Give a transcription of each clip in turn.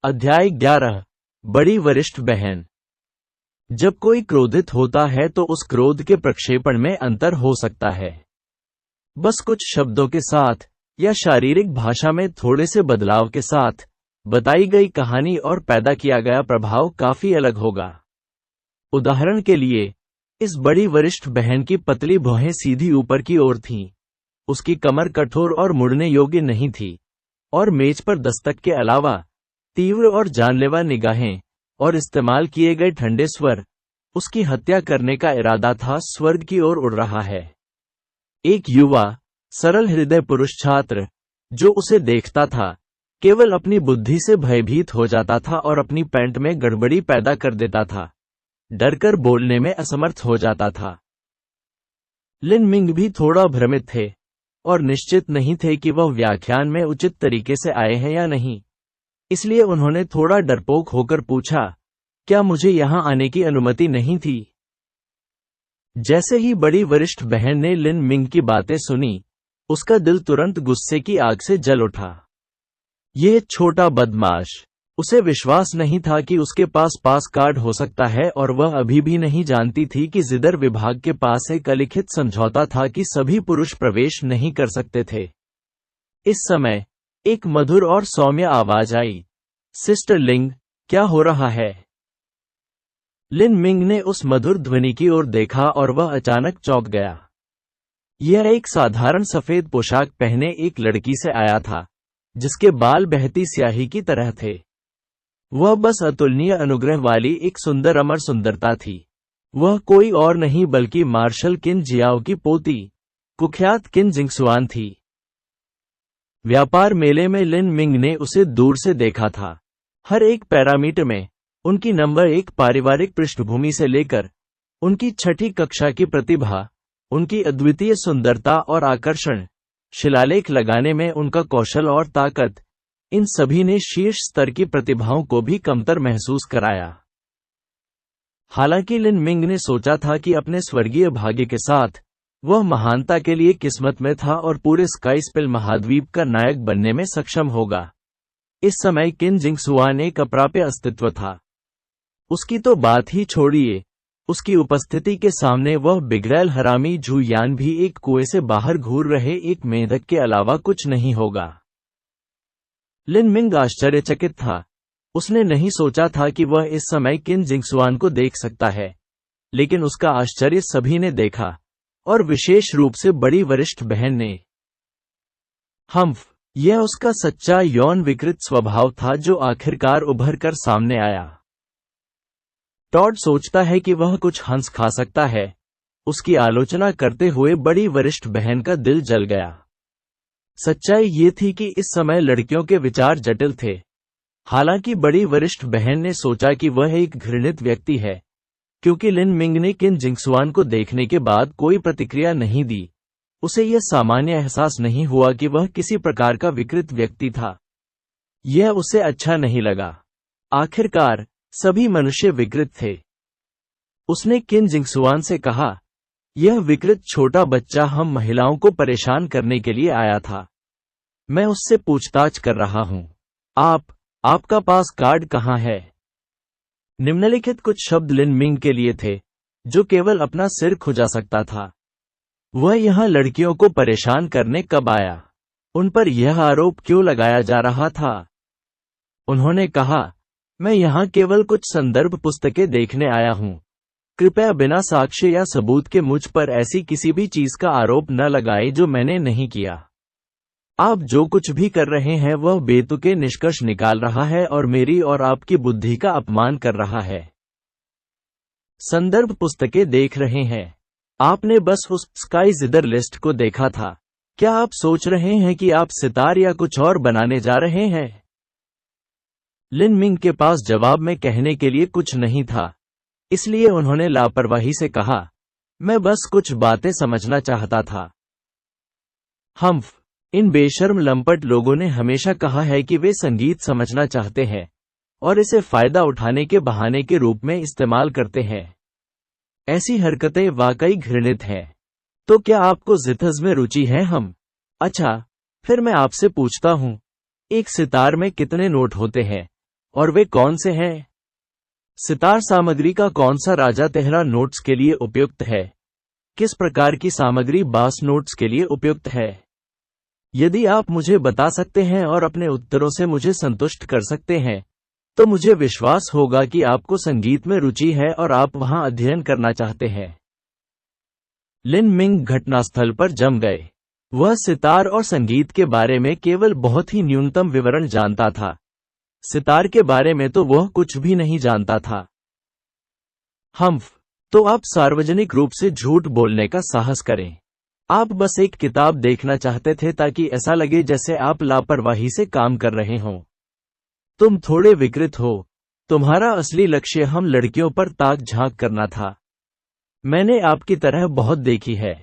अध्याय 11। बड़ी वरिष्ठ बहन। जब कोई क्रोधित होता है तो उस क्रोध के प्रक्षेपण में अंतर हो सकता है। बस कुछ शब्दों के साथ या शारीरिक भाषा में थोड़े से बदलाव के साथ बताई गई कहानी और पैदा किया गया प्रभाव काफी अलग होगा। उदाहरण के लिए, इस बड़ी वरिष्ठ बहन की पतली भौहें सीधी ऊपर की ओर थीं। उसकी कमर कठोर और मुड़ने योग्य नहीं थी, और मेज पर दस्तक के अलावा तीव्र और जानलेवा निगाहें और इस्तेमाल किए गए ठंडे स्वर उसकी हत्या करने का इरादा था स्वर्ग की ओर उड़ रहा है। एक युवा, सरल हृदय पुरुष छात्र जो उसे देखता था, केवल अपनी बुद्धि से भयभीत हो जाता था और अपनी पैंट में गड़बड़ी पैदा कर देता था, डरकर बोलने में असमर्थ हो जाता था। लिन मिंग भी थोड़ा भ्रमित थे और निश्चित नहीं थे कि वह व्याख्यान में उचित तरीके से आए हैं या नहीं। इसलिए उन्होंने थोड़ा डरपोक होकर पूछा, क्या मुझे यहां आने की अनुमति नहीं थी? जैसे ही बड़ी वरिष्ठ बहन ने लिन मिंग की बातें सुनी, उसका दिल तुरंत गुस्से की आग से जल उठा। यह छोटा बदमाश, उसे विश्वास नहीं था कि उसके पास कार्ड हो सकता है, और वह अभी भी नहीं जानती थी कि जिदर विभाग के पास एक अलिखित समझौता था कि सभी पुरुष प्रवेश नहीं कर सकते थे। इस समय एक मधुर और सौम्य आवाज आई, सिस्टर लिंग, क्या हो रहा है? लिन मिंग ने उस मधुर ध्वनि की ओर देखा और वह अचानक चौंक गया। यह एक साधारण सफेद पोशाक पहने एक लड़की से आया था, जिसके बाल बहती स्याही की तरह थे। वह बस अतुलनीय अनुग्रह वाली एक सुंदर अमर सुंदरता थी। वह कोई और नहीं बल्कि मार्शल किन जियाओ की पोती, कुख्यात किन जिंगसुआन थी। व्यापार मेले में लिन मिंग ने उसे दूर से देखा था। हर एक पैरामीटर में उनकी नंबर 1 पारिवारिक पृष्ठभूमि से लेकर उनकी छठी कक्षा की प्रतिभा, उनकी अद्वितीय सुंदरता और आकर्षण, शिलालेख लगाने में उनका कौशल और ताकत, इन सभी ने शीर्ष स्तर की प्रतिभाओं को भी कमतर महसूस कराया। हालांकि लिन मिंग ने सोचा था कि अपने स्वर्गीय भाग्य के साथ वह महानता के लिए किस्मत में था और पूरे स्काईस्पिल महाद्वीप का नायक बनने में सक्षम होगा। इस समय किन जिंगसुआन एक अप्राप्य अस्तित्व था। उसकी तो बात ही छोड़िए, उसकी उपस्थिति के सामने वह बिगड़ैल हरामी झू यान भी एक कुएं से बाहर घूर रहे एक मेंढक के अलावा कुछ नहीं होगा। लिन मिंग आश्चर्यचकित था। उसने नहीं सोचा था कि वह इस समय किन जिंगसुआन को देख सकता है, लेकिन उसका आश्चर्य सभी ने देखा, और विशेष रूप से बड़ी वरिष्ठ बहन ने। यह उसका सच्चा यौन विकृत स्वभाव था जो आखिरकार उभर कर सामने आया। टॉड सोचता है कि वह कुछ हंस खा सकता है। उसकी आलोचना करते हुए बड़ी वरिष्ठ बहन का दिल जल गया। सच्चाई ये थी कि इस समय लड़कियों के विचार जटिल थे। हालांकि बड़ी वरिष्ठ बहन ने सोचा कि वह एक घृणित व्यक्ति है, क्योंकि लिन मिंग ने किन जिंगसुआन को देखने के बाद कोई प्रतिक्रिया नहीं दी। उसे यह सामान्य एहसास नहीं हुआ कि वह किसी प्रकार का विकृत व्यक्ति था। यह उसे अच्छा नहीं लगा। आखिरकार सभी मनुष्य विकृत थे। उसने किन जिंगसुआन से कहा, यह विकृत छोटा बच्चा हम महिलाओं को परेशान करने के लिए आया था। मैं उससे पूछताछ कर रहा हूं। आपका पास कार्ड कहां है? निम्नलिखित कुछ शब्द लिन मिंग के लिए थे, जो केवल अपना सिर खुजा सकता था। वह यहां लड़कियों को परेशान करने कब आया? उन पर यह आरोप क्यों लगाया जा रहा था? उन्होंने कहा, मैं यहां केवल कुछ संदर्भ पुस्तकें देखने आया हूं। कृपया बिना साक्ष्य या सबूत के मुझ पर ऐसी किसी भी चीज का आरोप न लगाएं जो मैंने नहीं किया। आप जो कुछ भी कर रहे हैं वह बेतुके निष्कर्ष निकाल रहा है और मेरी और आपकी बुद्धि का अपमान कर रहा है। संदर्भ पुस्तकें देख रहे हैं। आपने बस उस स्काई जिदर लिस्ट को देखा था। क्या आप सोच रहे हैं कि आप सितार या कुछ और बनाने जा रहे हैं? लिन मिंग के पास जवाब में कहने के लिए कुछ नहीं था, इसलिए उन्होंने लापरवाही से कहा, मैं बस कुछ बातें समझना चाहता था। इन बेशर्म लंपट लोगों ने हमेशा कहा है कि वे संगीत समझना चाहते हैं और इसे फायदा उठाने के बहाने के रूप में इस्तेमाल करते हैं। ऐसी हरकतें वाकई घृणित हैं। तो क्या आपको जिथज में रुचि है? अच्छा, फिर मैं आपसे पूछता हूं, एक सितार में कितने नोट होते हैं? और वे कौन से हैं? सितार सामग्री का कौन सा राजा तेहरा नोट्स के लिए उपयुक्त है? किस प्रकार की सामग्री बास नोट्स के लिए उपयुक्त है? यदि आप मुझे बता सकते हैं और अपने उत्तरों से मुझे संतुष्ट कर सकते हैं, तो मुझे विश्वास होगा कि आपको संगीत में रुचि है और आप वहां अध्ययन करना चाहते हैं। लिन मिंग घटनास्थल पर जम गए। वह सितार और संगीत के बारे में केवल बहुत ही न्यूनतम विवरण जानता था। सितार के बारे में तो वह कुछ भी नहीं जानता था। तो आप सार्वजनिक रूप से झूठ बोलने का साहस करें। आप बस एक किताब देखना चाहते थे ताकि ऐसा लगे जैसे आप लापरवाही से काम कर रहे हों। तुम थोड़े विकृत हो। तुम्हारा असली लक्ष्य हम लड़कियों पर ताक झांक करना था। मैंने आपकी तरह बहुत देखी है।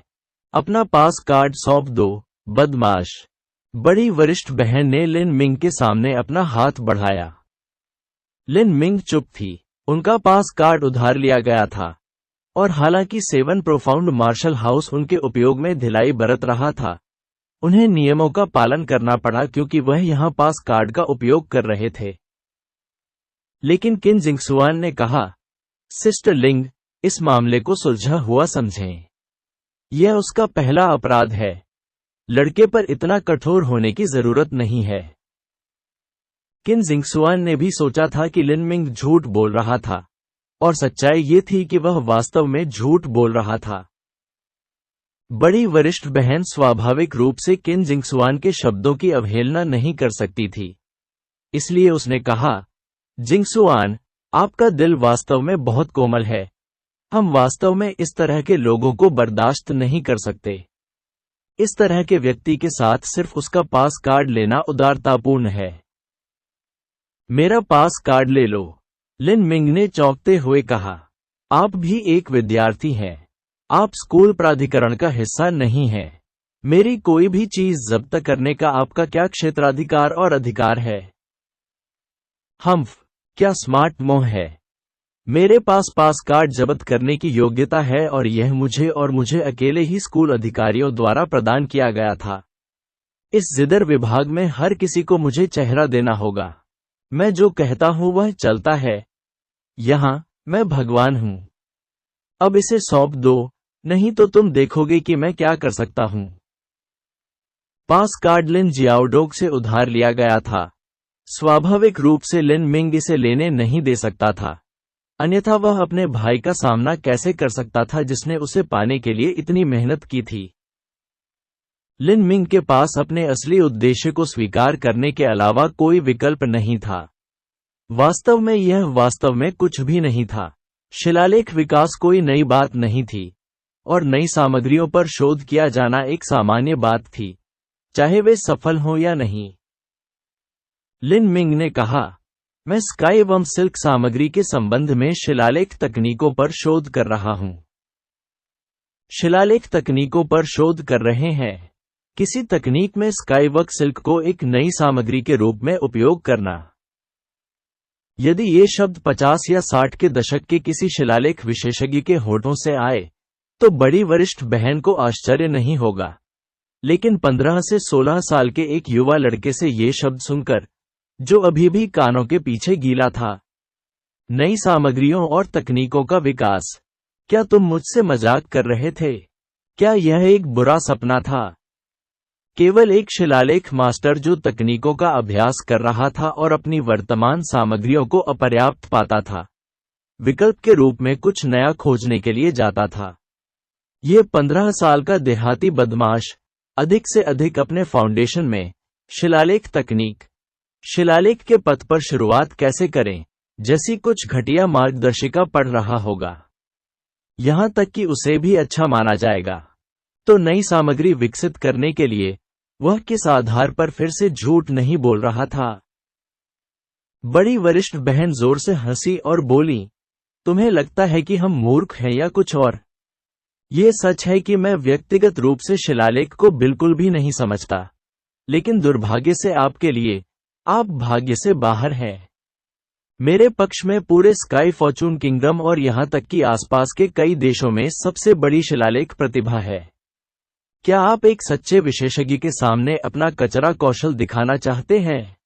अपना पास कार्ड सौंप दो, बदमाश। बड़ी वरिष्ठ बहन ने लिन मिंग के सामने अपना हाथ बढ़ाया। लिन मिंग चुप थी। उनका पास कार्ड उधार लिया गया था, और हालांकि 7 प्रोफाउंड मार्शल हाउस उनके उपयोग में ढिलाई बरत रहा था, उन्हें नियमों का पालन करना पड़ा क्योंकि वह यहां पास कार्ड का उपयोग कर रहे थे। लेकिन किन जिंगसुआन ने कहा, सिस्टर लिंग, इस मामले को सुलझा हुआ समझें। यह उसका पहला अपराध है। लड़के पर इतना कठोर होने की जरूरत नहीं है। किन जिंगसुआन ने भी सोचा था कि लिन मिंग झूठ बोल रहा था, और सच्चाई ये थी कि वह वास्तव में झूठ बोल रहा था। बड़ी वरिष्ठ बहन स्वाभाविक रूप से किन जिंगसुआन के शब्दों की अवहेलना नहीं कर सकती थी। इसलिए उसने कहा, जिंगसुआन, आपका दिल वास्तव में बहुत कोमल है। हम वास्तव में इस तरह के लोगों को बर्दाश्त नहीं कर सकते। इस तरह के व्यक्ति के साथ सिर्फ उसका पास कार्ड लेना उदारतापूर्ण है। मेरा पास कार्ड ले लो, लिन मिंग ने चौंकते हुए कहा। आप भी एक विद्यार्थी हैं। आप स्कूल प्राधिकरण का हिस्सा नहीं हैं। मेरी कोई भी चीज जब्त करने का आपका क्या क्षेत्राधिकार और अधिकार है? क्या स्मार्ट मोह है? मेरे पास पास कार्ड जब्त करने की योग्यता है और यह मुझे अकेले ही स्कूल अधिकारियों द्वारा प्रदान किया गया था। इस जिदर विभाग में हर किसी को मुझे चेहरा देना होगा। मैं जो कहता हूं वह चलता है। यहां मैं भगवान हूं। अब इसे सौंप दो, नहीं तो तुम देखोगे कि मैं क्या कर सकता हूं। पास कार्ड लिन जियाओडोग से उधार लिया गया था। स्वाभाविक रूप से लिन मिंग इसे लेने नहीं दे सकता था, अन्यथा वह अपने भाई का सामना कैसे कर सकता था जिसने उसे पाने के लिए इतनी मेहनत की थी। लिन मिंग के पास अपने असली उद्देश्य को स्वीकार करने के अलावा कोई विकल्प नहीं था। वास्तव में यह वास्तव में कुछ भी नहीं था। शिलालेख विकास कोई नई बात नहीं थी, और नई सामग्रियों पर शोध किया जाना एक सामान्य बात थी, चाहे वे सफल हों या नहीं। लिन मिंग ने कहा, मैं स्काई एवं सिल्क सामग्री के संबंध में शिलालेख तकनीकों पर शोध कर रहा हूं। शिलालेख तकनीकों पर शोध कर रहे हैं। किसी तकनीक में स्काईवर्क सिल्क को एक नई सामग्री के रूप में उपयोग करना। यदि ये शब्द 50 या 60 के दशक के किसी शिलालेख विशेषज्ञ के होठों से आए, तो बड़ी वरिष्ठ बहन को आश्चर्य नहीं होगा। लेकिन 15 से 16 साल के एक युवा लड़के से ये शब्द सुनकर, जो अभी भी कानों के पीछे गीला था, नई सामग्रियों और तकनीकों का विकास, क्या तुम मुझसे मजाक कर रहे थे? क्या यह एक बुरा सपना था? केवल एक शिलालेख मास्टर जो तकनीकों का अभ्यास कर रहा था और अपनी वर्तमान सामग्रियों को अपर्याप्त पाता था, विकल्प के रूप में कुछ नया खोजने के लिए जाता था। यह 15 साल का देहाती बदमाश अधिक से अधिक अपने फाउंडेशन में शिलालेख तकनीक, शिलालेख के पथ पर शुरुआत कैसे करें जैसी कुछ घटिया मार्गदर्शिका पढ़ रहा होगा। यहां तक कि उसे भी अच्छा माना जाएगा। तो नई सामग्री विकसित करने के लिए वह किस आधार पर फिर से झूठ नहीं बोल रहा था? बड़ी वरिष्ठ बहन जोर से हंसी और बोली, तुम्हें लगता है कि हम मूर्ख हैं या कुछ और? ये सच है कि मैं व्यक्तिगत रूप से शिलालेख को बिल्कुल भी नहीं समझता, लेकिन दुर्भाग्य से आपके लिए, आप भाग्य से बाहर हैं। मेरे पक्ष में पूरे स्काई फॉर्चून किंगडम और यहां तक कि आसपास के कई देशों में सबसे बड़ी शिलालेख प्रतिभा है। क्या आप एक सच्चे विशेषज्ञ के सामने अपना कचरा कौशल दिखाना चाहते हैं?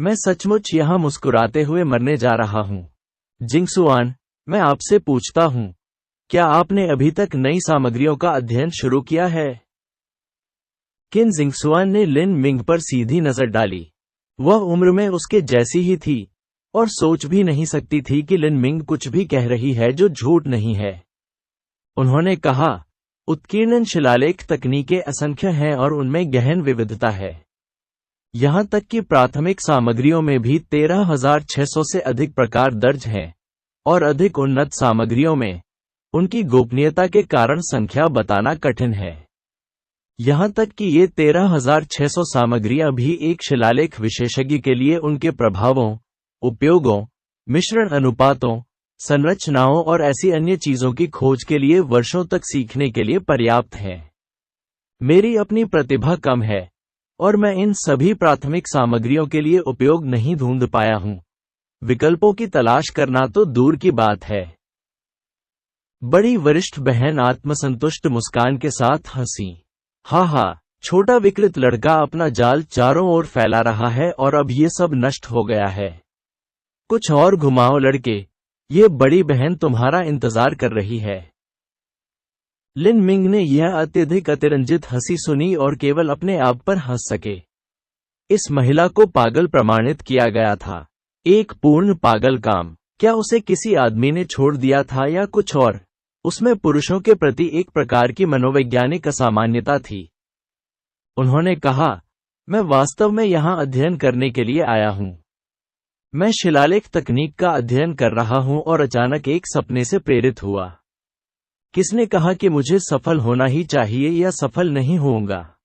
मैं सचमुच यहाँ मुस्कुराते हुए मरने जा रहा हूँ। जिंगसुआन, मैं आपसे पूछता हूँ, क्या आपने अभी तक नई सामग्रियों का अध्ययन शुरू किया है? किन जिंगसुआन ने लिन मिंग पर सीधी नजर डाली। वह उम्र में उसके जैसी ही थी और सोच भी नहीं सकती थी कि लिन मिंग कुछ भी कह रही है जो झूठ नहीं है। उन्होंने कहा, उत्कीर्णन शिलालेख तकनीकें असंख्य हैं और उनमें गहन विविधता है। यहां तक कि प्राथमिक सामग्रियों में भी 13,600 से अधिक प्रकार दर्ज हैं और अधिक उन्नत सामग्रियों में उनकी गोपनीयता के कारण संख्या बताना कठिन है। यहां तक कि ये 13,600 सामग्रियां भी एक शिलालेख विशेषज्ञ के लिए उनके प्रभावों, उपयोगों, मिश्रण अनुपातों, संरचनाओं और ऐसी अन्य चीजों की खोज के लिए वर्षों तक सीखने के लिए पर्याप्त हैं। मेरी अपनी प्रतिभा कम है और मैं इन सभी प्राथमिक सामग्रियों के लिए उपयोग नहीं ढूंढ पाया हूं। विकल्पों की तलाश करना तो दूर की बात है। बड़ी वरिष्ठ बहन आत्मसंतुष्ट मुस्कान के साथ हंसी। हा, छोटा विकृत लड़का अपना जाल चारों ओर फैला रहा है और अब ये सब नष्ट हो गया है। कुछ और घुमाओ लड़के, ये बड़ी बहन तुम्हारा इंतजार कर रही है। लिन मिंग ने यह अत्यधिक अतिरंजित हंसी सुनी और केवल अपने आप पर हंस सके। इस महिला को पागल प्रमाणित किया गया था। एक पूर्ण पागल काम। क्या उसे किसी आदमी ने छोड़ दिया था या कुछ और? उसमें पुरुषों के प्रति एक प्रकार की मनोवैज्ञानिक असामान्यता थी। उन्होंने कहा, मैं वास्तव में यहां अध्ययन करने के लिए आया हूं। मैं शिलालेख तकनीक का अध्ययन कर रहा हूं और अचानक एक सपने से प्रेरित हुआ। किसने कहा कि मुझे सफल होना ही चाहिए या सफल नहीं होऊंगा?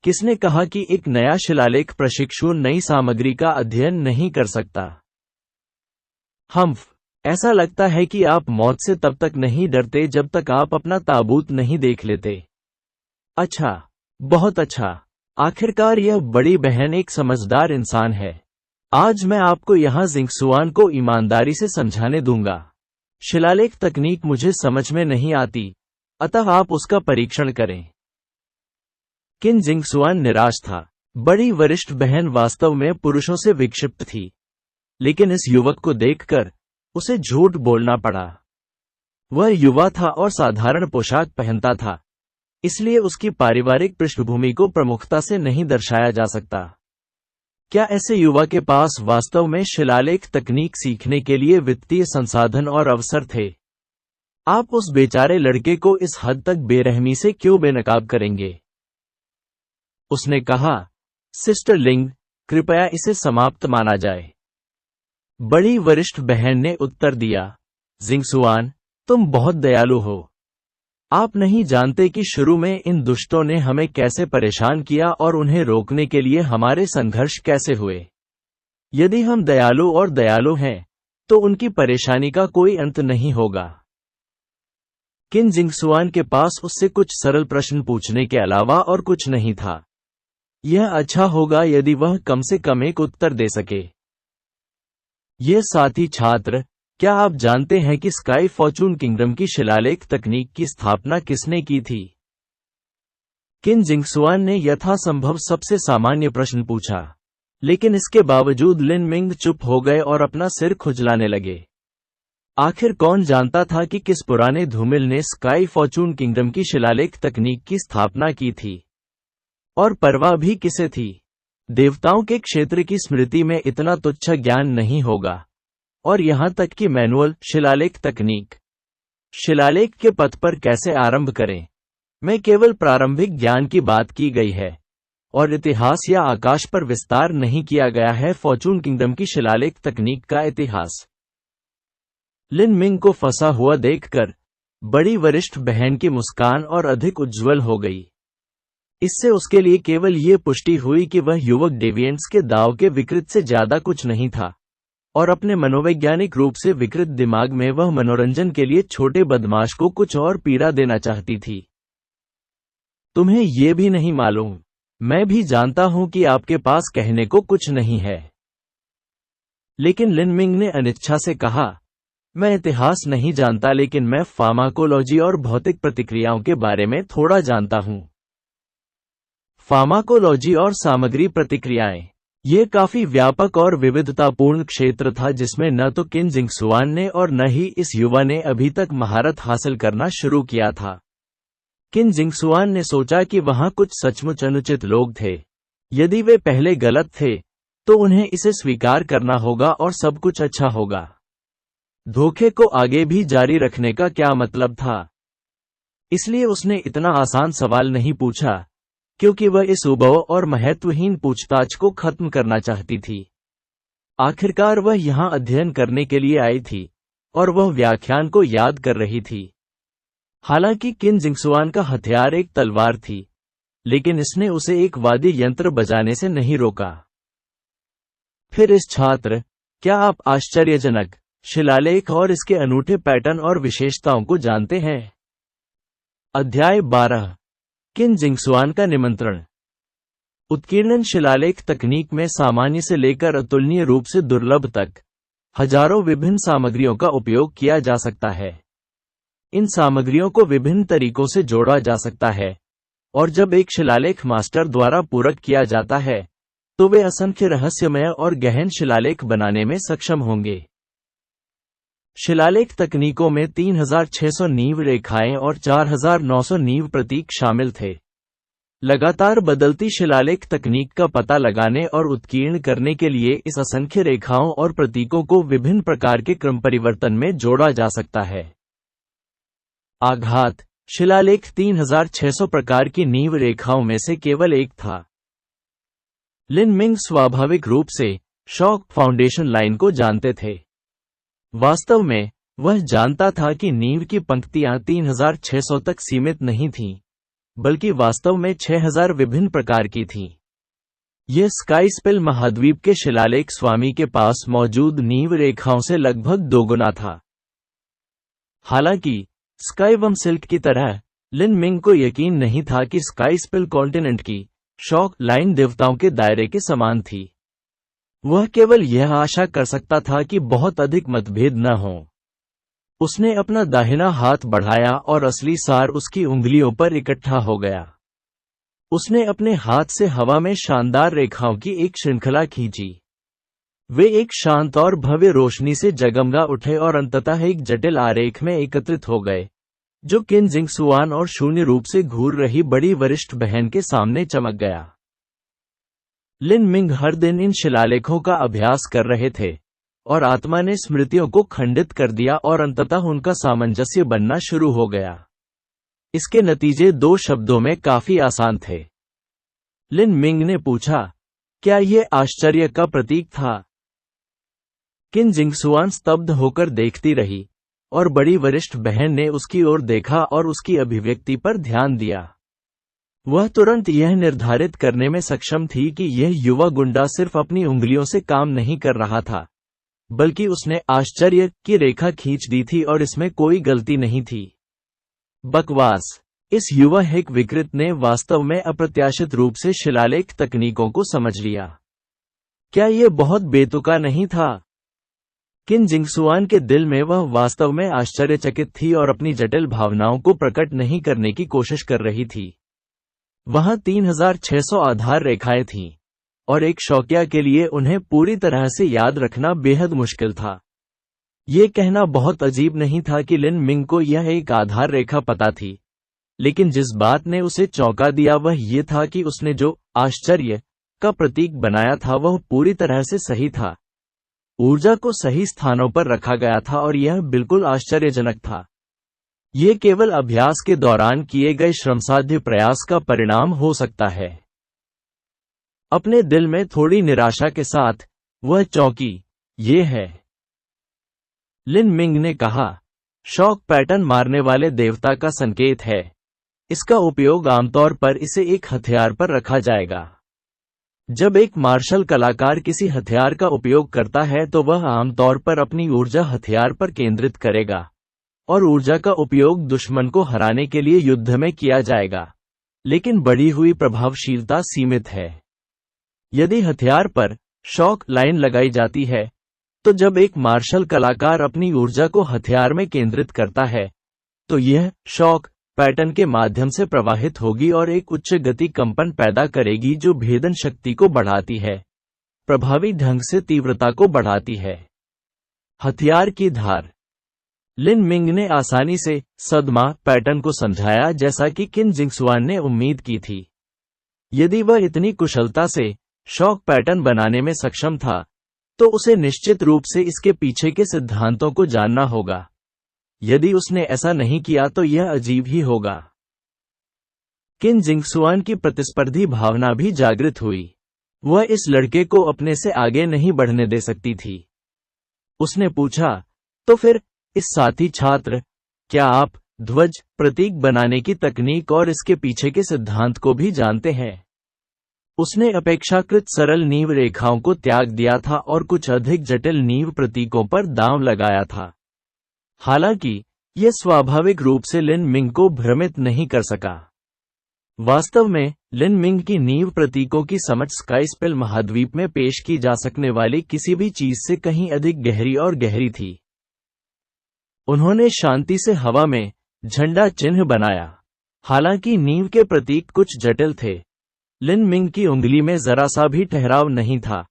किसने कहा कि एक नया शिलालेख प्रशिक्षु नई सामग्री का अध्ययन नहीं कर सकता? ऐसा लगता है कि आप मौत से तब तक नहीं डरते जब तक आप अपना ताबूत नहीं देख लेते। अच्छा, बहुत अच्छा। आखिरकार यह बड़ी बहन एक समझदार इंसान है। आज मैं आपको यहां जिंगसुआन को ईमानदारी से समझाने दूंगा। शिलालेख तकनीक मुझे समझ में नहीं आती, अतः आप उसका परीक्षण करें। किन जिंगसुआन निराश था। बड़ी वरिष्ठ बहन वास्तव में पुरुषों से विक्षिप्त थी, लेकिन इस युवक को देखकर उसे झूठ बोलना पड़ा। वह युवा था और साधारण पोशाक पहनता था, इसलिए उसकी पारिवारिक पृष्ठभूमि को प्रमुखता से नहीं दर्शाया जा सकता। क्या ऐसे युवा के पास वास्तव में शिलालेख तकनीक सीखने के लिए वित्तीय संसाधन और अवसर थे? आप उस बेचारे लड़के को इस हद तक बेरहमी से क्यों बेनकाब करेंगे? उसने कहा, सिस्टर लिंग, कृपया इसे समाप्त माना जाए। बड़ी वरिष्ठ बहन ने उत्तर दिया, जिंगसुआन, तुम बहुत दयालु हो। आप नहीं जानते कि शुरू में इन दुष्टों ने हमें कैसे परेशान किया और उन्हें रोकने के लिए हमारे संघर्ष कैसे हुए। यदि हम दयालु और दयालु हैं, तो उनकी परेशानी का कोई अंत नहीं होगा। किन जिंगसुआन के पास उससे कुछ सरल प्रश्न पूछने के अलावा और कुछ नहीं था। यह अच्छा होगा यदि वह कम से कम एक उत्तर दे सके। ये साथी छात्र, क्या आप जानते हैं कि स्काई फॉर्चून किंगडम की शिलालेख तकनीक की स्थापना किसने की थी? किन जिंगसुआन ने यथासंभव सबसे सामान्य प्रश्न पूछा, लेकिन इसके बावजूद लिन मिंग चुप हो गए और अपना सिर खुजलाने लगे। आखिर कौन जानता था कि किस पुराने धूमिल ने स्काई फॉर्चून किंगडम की शिलालेख तकनीक की स्थापना की थी? और परवाह भी किसे थी? देवताओं के क्षेत्र की स्मृति में इतना तुच्छ ज्ञान नहीं होगा। और यहां तक कि मैनुअल शिलालेख तकनीक, शिलालेख के पथ पर कैसे आरंभ करें, में केवल प्रारंभिक ज्ञान की बात की गई है और इतिहास या आकाश पर विस्तार नहीं किया गया है। फॉर्चून किंगडम की शिलालेख तकनीक का इतिहास। लिन मिंग को फंसा हुआ देखकर बड़ी वरिष्ठ बहन की मुस्कान और अधिक उज्ज्वल हो गई। इससे उसके लिए केवल ये पुष्टि हुई कि वह युवक डेविएंट्स के दाव के विकृत से ज्यादा कुछ नहीं था, और अपने मनोवैज्ञानिक रूप से विकृत दिमाग में वह मनोरंजन के लिए छोटे बदमाश को कुछ और पीड़ा देना चाहती थी। तुम्हें ये भी नहीं मालूम? मैं भी जानता हूं कि आपके पास कहने को कुछ नहीं है। लेकिन लिन मिंग ने अनिच्छा से कहा, मैं इतिहास नहीं जानता, लेकिन मैं फार्माकोलॉजी और भौतिक प्रतिक्रियाओं के बारे में थोड़ा जानता हूं। फार्माकोलॉजी और सामग्री प्रतिक्रियाएं। यह काफी व्यापक और विविधतापूर्ण क्षेत्र था जिसमें न तो किन जिंगसुआन ने और न ही इस युवा ने अभी तक महारत हासिल करना शुरू किया था। किन जिंगसुआन ने सोचा कि वहां कुछ सचमुच अनुचित लोग थे। यदि वे पहले गलत थे तो उन्हें इसे स्वीकार करना होगा और सब कुछ अच्छा होगा। धोखे को आगे भी जारी रखने का क्या मतलब था? इसलिए उसने इतना आसान सवाल नहीं पूछा, क्योंकि वह इस उबाऊ और महत्वहीन पूछताछ को खत्म करना चाहती थी। आखिरकार वह यहां अध्ययन करने के लिए आई थी और वह व्याख्यान को याद कर रही थी। हालांकि किन जिंगसुआन का हथियार एक तलवार थी, लेकिन इसने उसे एक वाद्य यंत्र बजाने से नहीं रोका। फिर इस छात्र, क्या आप आश्चर्यजनक शिलालेख और इसके अनूठे पैटर्न और विशेषताओं को जानते हैं? अध्याय 12। किन जिंगसुआन का निमंत्रण। उत्कीर्णन शिलालेख तकनीक में सामान्य से लेकर अतुलनीय रूप से दुर्लभ तक हजारों विभिन्न सामग्रियों का उपयोग किया जा सकता है। इन सामग्रियों को विभिन्न तरीकों से जोड़ा जा सकता है, और जब एक शिलालेख मास्टर द्वारा पूरक किया जाता है तो वे असंख्य रहस्यमय और गहन शिलालेख बनाने में सक्षम होंगे। शिलालेख तकनीकों में 3600 नींव रेखाएं और 4900 नींव प्रतीक शामिल थे। लगातार बदलती शिलालेख तकनीक का पता लगाने और उत्कीर्ण करने के लिए इस असंख्य रेखाओं और प्रतीकों को विभिन्न प्रकार के क्रम परिवर्तन में जोड़ा जा सकता है। आघात शिलालेख 3600 प्रकार की नींव रेखाओं में से केवल एक था। लिन मिंग स्वाभाविक रूप से शॉक फाउंडेशन लाइन को जानते थे। वास्तव में वह जानता था कि नींव की पंक्तियां 3600 तक सीमित नहीं थीं, बल्कि वास्तव में 6000 विभिन्न प्रकार की थीं। यह स्काईस्पिल महाद्वीप के शिलालेख स्वामी के पास मौजूद नींव रेखाओं से लगभग दोगुना था। हालांकि स्काईवम सिल्क की तरह लिन मिंग को यकीन नहीं था कि स्काईस्पिल कॉन्टिनेंट की शॉक लाइन देवताओं के दायरे के समान थी। वह केवल यह आशा कर सकता था कि बहुत अधिक मतभेद न हो। उसने अपना दाहिना हाथ बढ़ाया और असली सार उसकी उंगलियों पर इकट्ठा हो गया। उसने अपने हाथ से हवा में शानदार रेखाओं की एक श्रृंखला खींची। वे एक शांत और भव्य रोशनी से जगमगा उठे और अंततः एक जटिल आरेख में एकत्रित हो गए, जो किन जिंगसुआन और शून्य रूप से घूर रही बड़ी वरिष्ठ बहन के सामने चमक गया। लिन मिंग हर दिन इन शिलालेखों का अभ्यास कर रहे थे, और आत्मा ने स्मृतियों को खंडित कर दिया और अंततः उनका सामंजस्य बनना शुरू हो गया। इसके नतीजे 2 शब्दों में काफी आसान थे। लिन मिंग ने पूछा, क्या यह आश्चर्य का प्रतीक था? किन जिंगसुआन स्तब्ध होकर देखती रही, और बड़ी वरिष्ठ बहन ने उसकी ओर देखा और उसकी अभिव्यक्ति पर ध्यान दिया। वह तुरंत यह निर्धारित करने में सक्षम थी कि यह युवा गुंडा सिर्फ अपनी उंगलियों से काम नहीं कर रहा था, बल्कि उसने आश्चर्य की रेखा खींच दी थी और इसमें कोई गलती नहीं थी। बकवास। इस युवा हेक विकृत ने वास्तव में अप्रत्याशित रूप से शिलालेख तकनीकों को समझ लिया। क्या यह बहुत बेतुका नहीं था? किन जिंगसुआन के दिल में वह वास्तव में आश्चर्यचकित थी और अपनी जटिल भावनाओं को प्रकट नहीं करने की कोशिश कर रही थी। वहां 3600 आधार रेखाएं थीं, और एक शौकिया के लिए उन्हें पूरी तरह से याद रखना बेहद मुश्किल था। ये कहना बहुत अजीब नहीं था कि लिन मिंग को यह एक आधार रेखा पता थी, लेकिन जिस बात ने उसे चौंका दिया वह ये था कि उसने जो आश्चर्य का प्रतीक बनाया था वह पूरी तरह से सही था। ऊर्जा को सही स्थानों पर रखा गया था और यह बिल्कुल आश्चर्यजनक था। यह केवल अभ्यास के दौरान किए गए श्रमसाध्य प्रयास का परिणाम हो सकता है। अपने दिल में थोड़ी निराशा के साथ वह चौंकी। ये है, लिन मिंग ने कहा, शॉक पैटर्न मारने वाले देवता का संकेत है। इसका उपयोग आमतौर पर इसे एक हथियार पर रखा जाएगा। जब एक मार्शल कलाकार किसी हथियार का उपयोग करता है तो वह आमतौर पर अपनी ऊर्जा हथियार पर केंद्रित करेगा, और ऊर्जा का उपयोग दुश्मन को हराने के लिए युद्ध में किया जाएगा, लेकिन बढ़ी हुई प्रभावशीलता सीमित है। यदि हथियार पर शॉक लाइन लगाई जाती है, तो जब एक मार्शल कलाकार अपनी ऊर्जा को हथियार में केंद्रित करता है, तो यह शॉक पैटर्न के माध्यम से प्रवाहित होगी और एक उच्च गति कंपन पैदा करेगी जो भेदन शक्ति को बढ़ाती है। प्रभावी ढंग से तीव्रता को बढ़ाती है। हथियार की धार। लिन मिंग ने आसानी से सदमा पैटर्न को समझाया जैसा कि किन जिंगसुआन ने उम्मीद की थी। यदि वह इतनी कुशलता से शॉक पैटर्न बनाने में सक्षम था, तो उसे निश्चित रूप से इसके पीछे के सिद्धांतों को जानना होगा। यदि उसने ऐसा नहीं किया तो यह अजीब ही होगा। किन जिंगसुआन की प्रतिस्पर्धी भावना भी जागृत हुई। वह इस लड़के को अपने से आगे नहीं बढ़ने दे सकती थी। उसने पूछा, तो फिर इस साथी छात्र, क्या आप ध्वज प्रतीक बनाने की तकनीक और इसके पीछे के सिद्धांत को भी जानते हैं? उसने अपेक्षाकृत सरल नींव रेखाओं को त्याग दिया था और कुछ अधिक जटिल नींव प्रतीकों पर दांव लगाया था। हालांकि यह स्वाभाविक रूप से लिन मिंग को भ्रमित नहीं कर सका। वास्तव में लिन मिंग की नींव प्रतीकों की समझ स्काईस्पेल महाद्वीप में पेश की जा सकने वाली किसी भी चीज से कहीं अधिक गहरी और गहरी थी। उन्होंने शांति से हवा में झंडा चिन्ह बनाया। हालांकि नींव के प्रतीक कुछ जटिल थे, लिन मिंग की उंगली में जरा सा भी ठहराव नहीं था,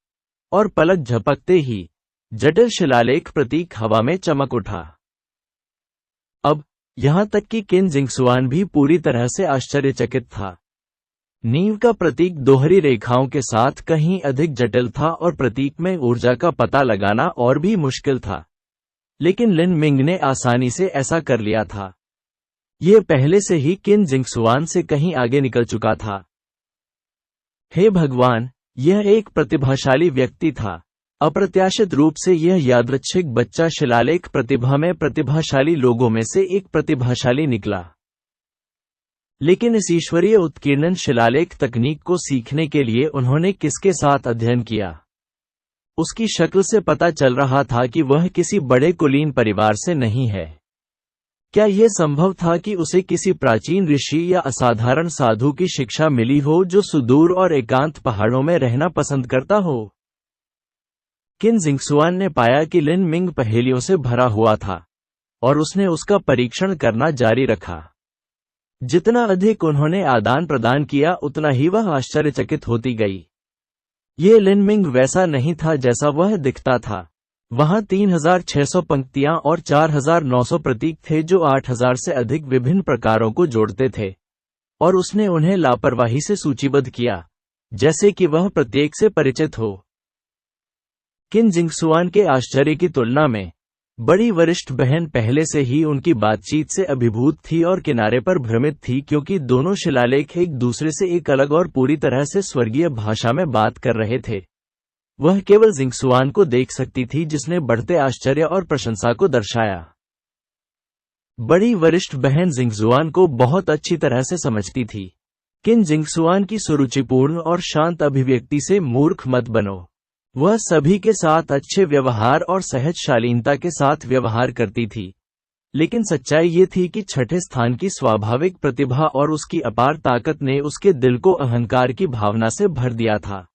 और पलक झपकते ही जटिल शिलालेख प्रतीक हवा में चमक उठा। अब यहां तक कि किन जिंगसुआन भी पूरी तरह से आश्चर्यचकित था। नींव का प्रतीक दोहरी रेखाओं के साथ कहीं अधिक जटिल था और प्रतीक में ऊर्जा का पता लगाना और भी मुश्किल था, लेकिन लिन मिंग ने आसानी से ऐसा कर लिया था। यह पहले से ही किन जिंगसुआन से कहीं आगे निकल चुका था। हे भगवान, यह एक प्रतिभाशाली व्यक्ति था। अप्रत्याशित रूप से यह यादृच्छिक बच्चा शिलालेख प्रतिभा में प्रतिभाशाली लोगों में से एक प्रतिभाशाली निकला। लेकिन इस ईश्वरीय उत्कीर्णन शिलालेख तकनीक को सीखने के लिए उन्होंने किसके साथ अध्ययन किया? उसकी शक्ल से पता चल रहा था कि वह किसी बड़े कुलीन परिवार से नहीं है। क्या यह संभव था कि उसे किसी प्राचीन ऋषि या असाधारण साधु की शिक्षा मिली हो जो सुदूर और एकांत पहाड़ों में रहना पसंद करता हो? किन जिंगसुआन ने पाया कि लिन मिंग पहेलियों से भरा हुआ था, और उसने उसका परीक्षण करना जारी रखा। जितना अधिक उन्होंने आदान प्रदान किया, उतना ही वह आश्चर्यचकित होती गई। ये लिन मिंग वैसा नहीं था जैसा वह दिखता था। वहां 3600 पंक्तियां और 4900 प्रतीक थे जो 8000 से अधिक विभिन्न प्रकारों को जोड़ते थे, और उसने उन्हें लापरवाही से सूचीबद्ध किया, जैसे कि वह प्रत्येक से परिचित हो। किन जिंगसुआन के आश्चर्य की तुलना में बड़ी वरिष्ठ बहन पहले से ही उनकी बातचीत से अभिभूत थी और किनारे पर भ्रमित थी, क्योंकि दोनों शिलालेख एक दूसरे से एक अलग और पूरी तरह से स्वर्गीय भाषा में बात कर रहे थे। वह केवल जिंगसुआन को देख सकती थी, जिसने बढ़ते आश्चर्य और प्रशंसा को दर्शाया। बड़ी वरिष्ठ बहन जिंगसुआन को बहुत अच्छी तरह से समझती थी। किन जिंगसुआन की सुरुचिपूर्ण और शांत अभिव्यक्ति से मूर्ख मत बनो। वह सभी के साथ अच्छे व्यवहार और सहज शालीनता के साथ व्यवहार करती थी, लेकिन सच्चाई ये थी कि छठे स्थान की स्वाभाविक प्रतिभा और उसकी अपार ताकत ने उसके दिल को अहंकार की भावना से भर दिया था।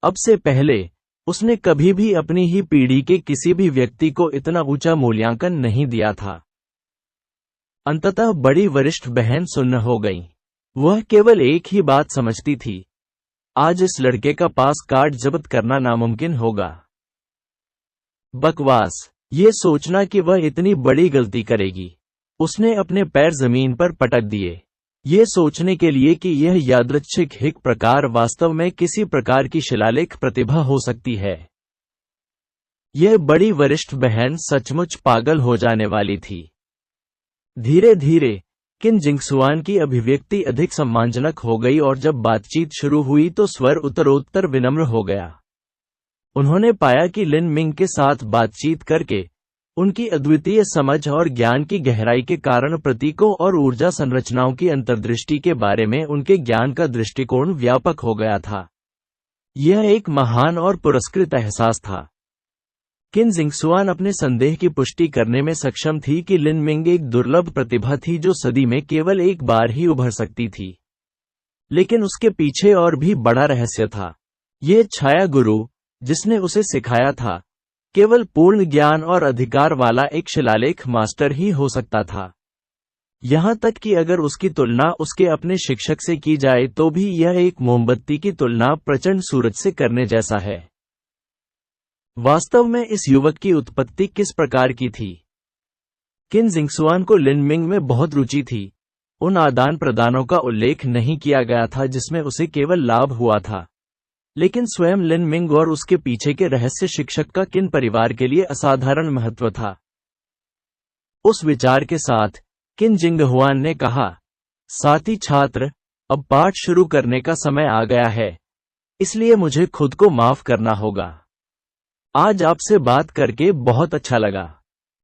अब से पहले उसने कभी भी अपनी ही पीढ़ी के किसी भी व्यक्ति को इतना ऊंचा मूल्यांकन नहीं दिया था। अंततः बड़ी वरिष्ठ बहन सुन्न हो गई। वह केवल एक ही बात समझती थी, आज इस लड़के का पास कार्ड जब्त करना नामुमकिन होगा। बकवास, ये सोचना कि वह इतनी बड़ी गलती करेगी। उसने अपने पैर जमीन पर पटक दिए, ये सोचने के लिए कि यह यादृच्छिक हिक प्रकार वास्तव में किसी प्रकार की शिलालेख प्रतिभा हो सकती है। यह बड़ी वरिष्ठ बहन सचमुच पागल हो जाने वाली थी। धीरे धीरे किन जिंगसुआन की अभिव्यक्ति अधिक सम्मानजनक हो गई और जब बातचीत शुरू हुई तो स्वर उत्तरोत्तर विनम्र हो गया। उन्होंने पाया कि लिन मिंग के साथ बातचीत करके उनकी अद्वितीय समझ और ज्ञान की गहराई के कारण प्रतीकों और ऊर्जा संरचनाओं की अंतर्दृष्टि के बारे में उनके ज्ञान का दृष्टिकोण व्यापक हो गया था। यह एक महान और पुरस्कृत एहसास था। किन जिंगसुआन अपने संदेह की पुष्टि करने में सक्षम थी कि लिन मिंग एक दुर्लभ प्रतिभा थी जो सदी में केवल एक बार ही उभर सकती थी। लेकिन उसके पीछे और भी बड़ा रहस्य था। ये छाया गुरु, जिसने उसे सिखाया था, केवल पूर्ण ज्ञान और अधिकार वाला एक शिलालेख मास्टर ही हो सकता था। यहां तक कि अगर उसकी तुलना उसके अपने शिक्षक से की जाए तो भी यह एक मोमबत्ती की तुलना प्रचंड सूरज से करने जैसा है। वास्तव में इस युवक की उत्पत्ति किस प्रकार की थी? किन जिंगसुआन को लिन मिंग में बहुत रुचि थी। उन आदान प्रदानों का उल्लेख नहीं किया गया था जिसमें उसे केवल लाभ हुआ था, लेकिन स्वयं लिन मिंग और उसके पीछे के रहस्य शिक्षक का किन परिवार के लिए असाधारण महत्व था। उस विचार के साथ किन जिंगहुआन ने कहा, साथी छात्र, अब पाठ शुरू करने का समय आ गया है, इसलिए मुझे खुद को माफ करना होगा। आज आपसे बात करके बहुत अच्छा लगा।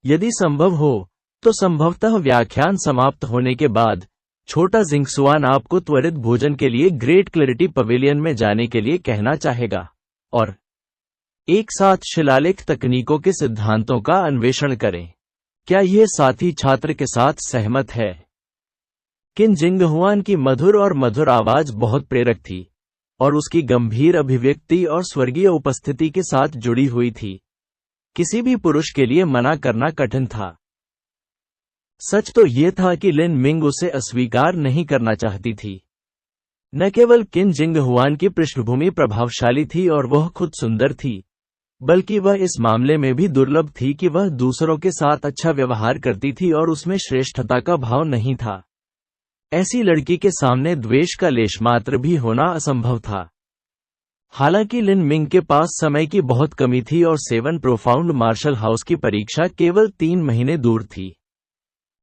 यदि संभव हो तो संभवतः व्याख्यान समाप्त होने के बाद छोटा जिंगसुआन आपको त्वरित भोजन के लिए ग्रेट क्लैरिटी पवेलियन में जाने के लिए कहना चाहेगा और एक साथ शिलालेख तकनीकों के सिद्धांतों का अन्वेषण करें। क्या यह साथी छात्र के साथ सहमत है? किन जिंगहुआन की मधुर और मधुर आवाज बहुत प्रेरक थी और उसकी गंभीर अभिव्यक्ति और स्वर्गीय उपस्थिति के साथ जुड़ी हुई थी। किसी भी पुरुष के लिए मना करना कठिन था। सच तो यह था कि लिन मिंग उसे अस्वीकार नहीं करना चाहती थी। न केवल किन जिंगहुआन की पृष्ठभूमि प्रभावशाली थी और वह खुद सुंदर थी, बल्कि वह इस मामले में भी दुर्लभ थी कि वह दूसरों के साथ अच्छा व्यवहार करती थी और उसमें श्रेष्ठता का भाव नहीं था। ऐसी लड़की के सामने द्वेष का लेशमात्र भी होना असंभव था। हालांकि लिन मिंग के पास समय की बहुत कमी थी और 7 प्रोफाउंड मार्शल हाउस की परीक्षा केवल 3 महीने दूर थी।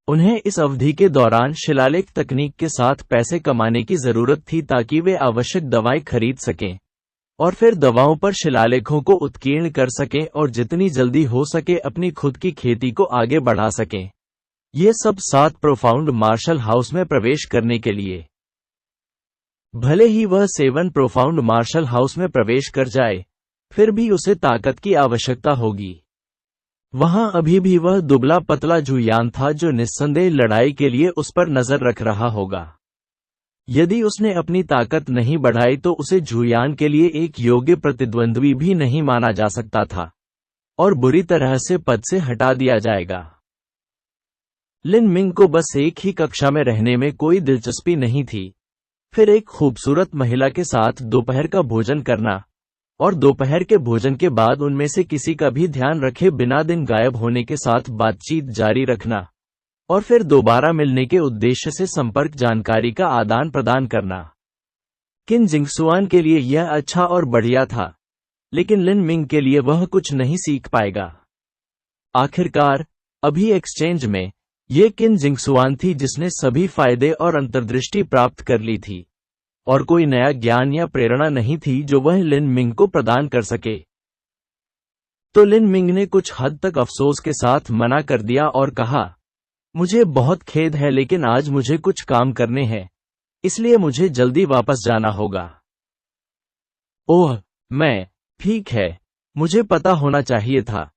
उन्हें इस अवधि के दौरान शिलालेख तकनीक के साथ पैसे कमाने की जरूरत थी ताकि वे आवश्यक दवाएं खरीद सकें और फिर दवाओं पर शिलालेखों को उत्कीर्ण कर सकें और जितनी जल्दी हो सके अपनी खुद की खेती को आगे बढ़ा सकें। ये सब 7 प्रोफाउंड मार्शल हाउस में प्रवेश करने के लिए। भले ही वह 7 प्रोफाउंड मार्शल हाउस में प्रवेश कर जाए, फिर भी उसे ताकत की आवश्यकता होगी। वहां अभी भी वह दुबला पतला जुयान था जो निस्संदेह लड़ाई के लिए उस पर नजर रख रहा होगा। यदि उसने अपनी ताकत नहीं बढ़ाई तो उसे जुयान के लिए एक योग्य प्रतिद्वंद्वी भी नहीं माना जा सकता था और बुरी तरह से पद से हटा दिया जाएगा। लिन मिंग को बस एक ही कक्षा में रहने में कोई दिलचस्पी नहीं थी, फिर एक खूबसूरत महिला के साथ दोपहर का भोजन करना और दोपहर के भोजन के बाद उनमें से किसी का भी ध्यान रखे बिना दिन गायब होने के साथ बातचीत जारी रखना और फिर दोबारा मिलने के उद्देश्य से संपर्क जानकारी का आदान प्रदान करना। किन जिंगसुआन के लिए यह अच्छा और बढ़िया था, लेकिन लिन मिंग के लिए वह कुछ नहीं सीख पाएगा। आखिरकार अभी एक्सचेंज में यह किन जिंगसुआन थी जिसने सभी फायदे और अंतर्दृष्टि प्राप्त कर ली थी और कोई नया ज्ञान या प्रेरणा नहीं थी जो वह लिन मिंग को प्रदान कर सके। तो लिन मिंग ने कुछ हद तक अफसोस के साथ मना कर दिया और कहा, मुझे बहुत खेद है लेकिन आज मुझे कुछ काम करने हैं, इसलिए मुझे जल्दी वापस जाना होगा। ओह, ठीक है, मुझे पता होना चाहिए था,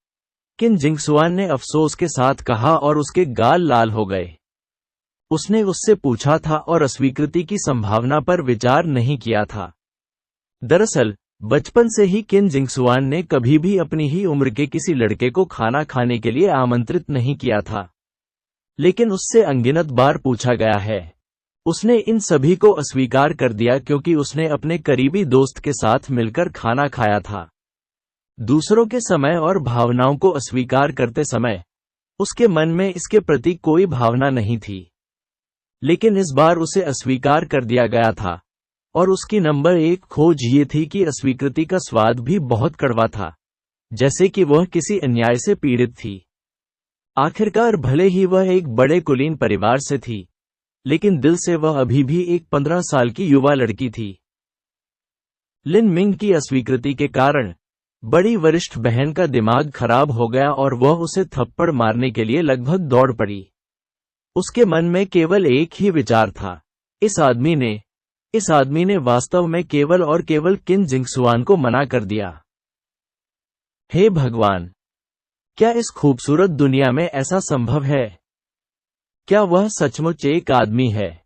किन जिंगसुआन ने अफसोस के साथ कहा और उसके गाल लाल हो गए। उसने उससे पूछा था और अस्वीकृति की संभावना पर विचार नहीं किया था। दरअसल बचपन से ही किन जिंगसुआन ने कभी भी अपनी ही उम्र के किसी लड़के को खाना खाने के लिए आमंत्रित नहीं किया था, लेकिन उससे अनगिनत बार पूछा गया है। उसने इन सभी को अस्वीकार कर दिया क्योंकि उसने अपने करीबी दोस्त के साथ मिलकर खाना खाया था। दूसरों के समय और भावनाओं को अस्वीकार करते समय उसके मन में इसके प्रति कोई भावना नहीं थी, लेकिन इस बार उसे अस्वीकार कर दिया गया था और उसकी नंबर 1 खोज ये थी कि अस्वीकृति का स्वाद भी बहुत कड़वा था, जैसे कि वह किसी अन्याय से पीड़ित थी। आखिरकार भले ही वह एक बड़े कुलीन परिवार से थी, लेकिन दिल से वह अभी भी एक 15 साल की युवा लड़की थी। लिन मिंग की अस्वीकृति के कारण बड़ी वरिष्ठ बहन का दिमाग खराब हो गया और वह उसे थप्पड़ मारने के लिए लगभग दौड़ पड़ी। उसके मन में केवल एक ही विचार था, इस आदमी ने वास्तव में केवल और केवल किन जिंगसुआन को मना कर दिया। हे भगवान, क्या इस खूबसूरत दुनिया में ऐसा संभव है? क्या वह सचमुच एक आदमी है?